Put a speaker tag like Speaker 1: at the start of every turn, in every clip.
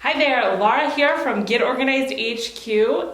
Speaker 1: Hi there, Laura here from Get Organized HQ,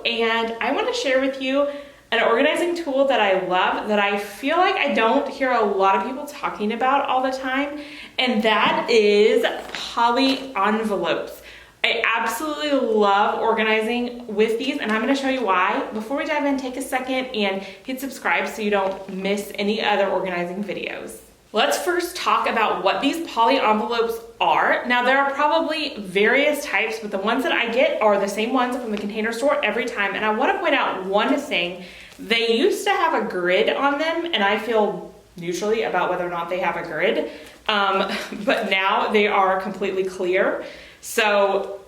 Speaker 1: and I want to share with you an organizing tool that I love that I feel like I don't hear a lot of people talking about all the time, and that is poly envelopes. I absolutely love organizing with these, and I'm going to show you why. Before we dive in, take a second and hit subscribe so you don't miss any other organizing videos. Let's first talk about what these poly envelopes are. Now there are probably various types, but the ones that I get are the same ones from the Container Store every time. And I want to point out one thing. They used to have a grid on them, and I feel neutrally about whether or not they have a grid, but now they are completely clear. So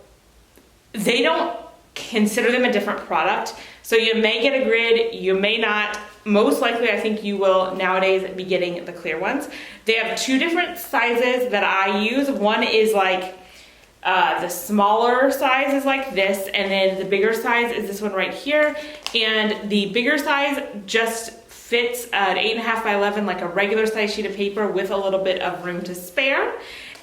Speaker 1: they don't consider them a different product. So you may get a grid, you may not. Most likely, I think you will nowadays be getting the clear ones. They have two different sizes that I use. One is like the smaller size is like this, and then the bigger size is this one right here. And the bigger size just fits an 8.5 by 11, like a regular size sheet of paper with a little bit of room to spare.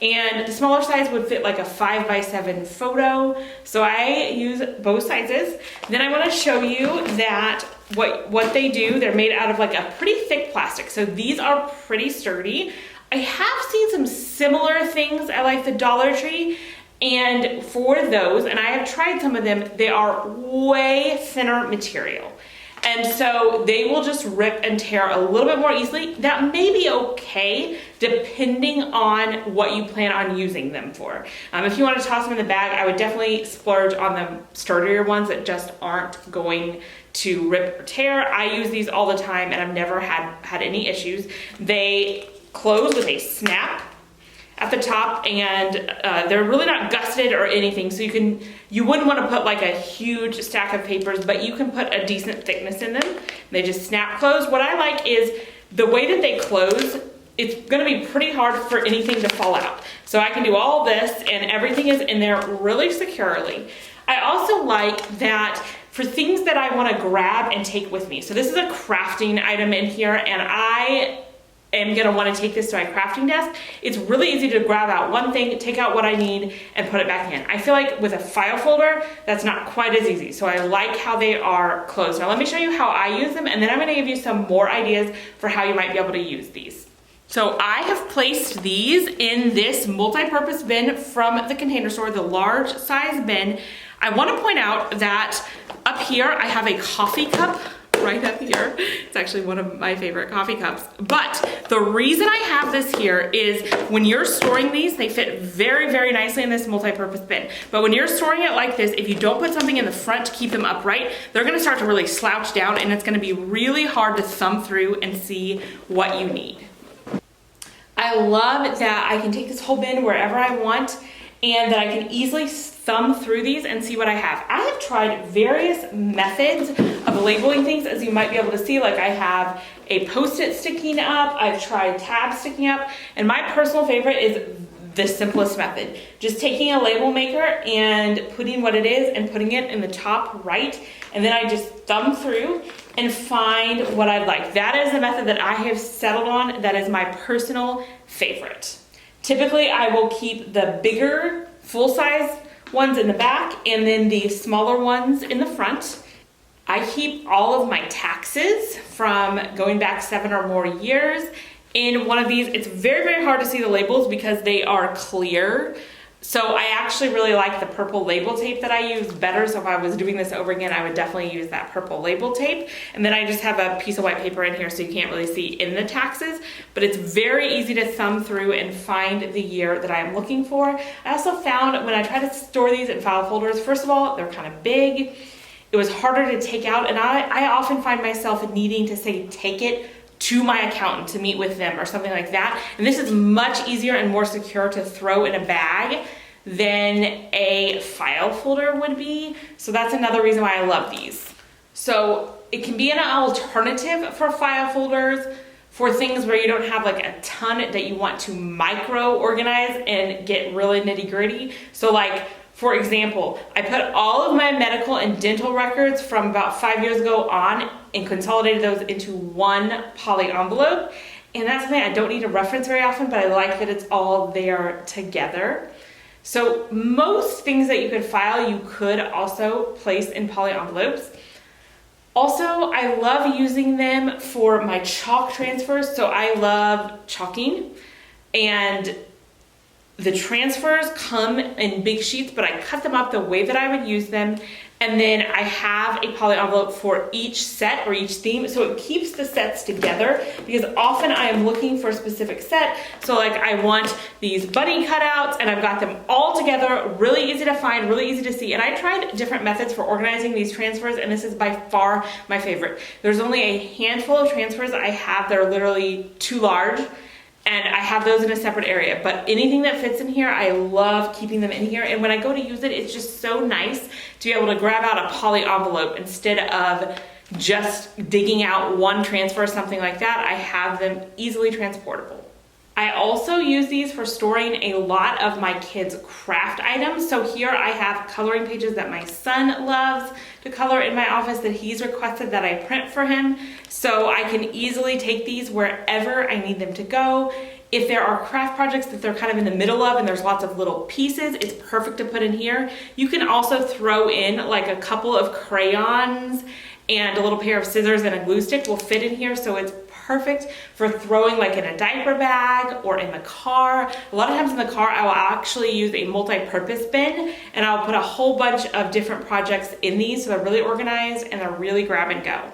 Speaker 1: And the smaller size would fit like a 5 by 7 photo. So I use both sizes. Then I want to show you that what they do, they're made out of like a pretty thick plastic. So these are pretty sturdy. I have seen some similar things at like the Dollar Tree. And for those, and I have tried some of them, they are way thinner material. And so they will just rip and tear a little bit more easily. That may be okay depending on what you plan on using them for. If you want to toss them in the bag, I would definitely splurge on the sturdier ones that just aren't going to rip or tear. I use these all the time and I've never had any issues. They close with a snap at the top, and they're really not gusseted or anything, so you wouldn't want to put like a huge stack of papers, but you can put a decent thickness in them. They just snap close. What I like is the way that they close, it's going to be pretty hard for anything to fall out. So I can do all this and everything is in there really securely. I also like that for things that I want to grab and take with me. So this is a crafting item in here, and I am gonna want to take this to my crafting desk. It's really easy to grab out one thing, take out what I need, and put it back in. I feel like with a file folder, that's not quite as easy. So I like how they are closed. Now let me show you how I use them, and then I'm gonna give you some more ideas for how you might be able to use these. So I have placed these in this multi-purpose bin from the Container Store, the large size bin. I want to point out that up here I have a coffee cup right up here. It's actually one of my favorite coffee cups. But the reason I have this here is when you're storing these, they fit very, very nicely in this multi-purpose bin. But when you're storing it like this, if you don't put something in the front to keep them upright, they're gonna start to really slouch down, and it's gonna be really hard to thumb through and see what you need. I love that I can take this whole bin wherever I want, and that I can easily thumb through these and see what I have. I have tried various methods of labeling things, as you might be able to see. Like I have a Post-it sticking up, I've tried tabs sticking up, and my personal favorite is the simplest method. Just taking a label maker and putting what it is and putting it in the top right, and then I just thumb through and find what I'd like. That is the method that I have settled on. That is my personal favorite. Typically, I will keep the bigger full-size ones in the back and then the smaller ones in the front. I keep all of my taxes from going back 7 or more years in one of these. It's very, very hard to see the labels because they are clear. So I actually really like the purple label tape that I use better. So if I was doing this over again, I would definitely use that purple label tape. And then I just have a piece of white paper in here so you can't really see in the taxes, but it's very easy to thumb through and find the year that I'm looking for. I also found when I try to store these in file folders, first of all, they're kind of big. It was harder to take out, and I often find myself needing to say, take it to my accountant to meet with them or something like that. And this is much easier and more secure to throw in a bag than a file folder would be. So that's another reason why I love these. So it can be an alternative for file folders for things where you don't have like a ton that you want to micro organize and get really nitty gritty. So like, for example, I put all of my medical and dental records from about 5 years ago on and consolidated those into one poly envelope. And that's something I don't need to reference very often, but I like that it's all there together. So most things that you could file, you could also place in poly envelopes. Also, I love using them for my chalk transfers. So I love chalking, and the transfers come in big sheets, but I cut them up the way that I would use them. And then I have a poly envelope for each set or each theme, so it keeps the sets together, because often I am looking for a specific set. So like I want these bunny cutouts, and I've got them all together, really easy to find, really easy to see. And I tried different methods for organizing these transfers, and this is by far my favorite. There's only a handful of transfers I have that are literally too large, and I have those in a separate area, but anything that fits in here, I love keeping them in here. And when I go to use it, it's just so nice to be able to grab out a poly envelope instead of just digging out one transfer or something like that. I have them easily transportable. I also use these for storing a lot of my kids' craft items. So here I have coloring pages that my son loves to color in my office that he's requested that I print for him. So I can easily take these wherever I need them to go. If there are craft projects that they're kind of in the middle of and there's lots of little pieces, it's perfect to put in here. You can also throw in like a couple of crayons, and a little pair of scissors and a glue stick will fit in here, so it's perfect for throwing like in a diaper bag or in the car. A lot of times in the car, I will actually use a multi-purpose bin, and I'll put a whole bunch of different projects in these, so they're really organized and they're really grab and go.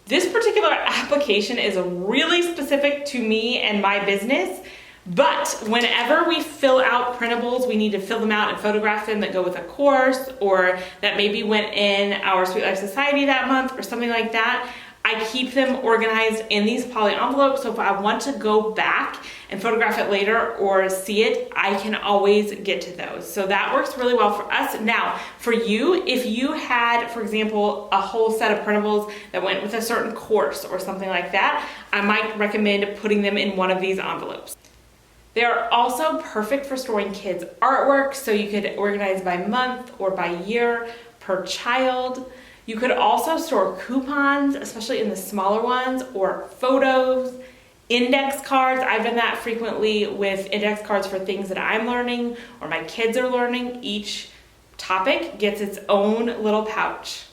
Speaker 1: This particular application is really specific to me and my business, but whenever we fill out printables, we need to fill them out and photograph them that go with a course, or that maybe went in our Sweet Life Society that month or something like that. I keep them organized in these poly envelopes, so if I want to go back and photograph it later or see it, I can always get to those. So that works really well for us. Now, for you, if you had, for example, a whole set of printables that went with a certain course or something like that, I might recommend putting them in one of these envelopes. They are also perfect for storing kids' artwork, so you could organize by month or by year per child. You could also store coupons, especially in the smaller ones, or photos, index cards. I've done that frequently with index cards for things that I'm learning or my kids are learning. Each topic gets its own little pouch.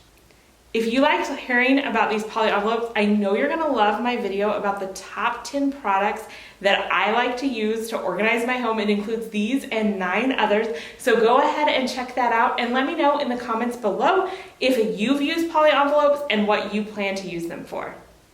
Speaker 1: If you liked hearing about these poly envelopes, I know you're gonna love my video about the top 10 products that I like to use to organize my home. It includes these and 9 others. So go ahead and check that out, and let me know in the comments below if you've used poly envelopes and what you plan to use them for.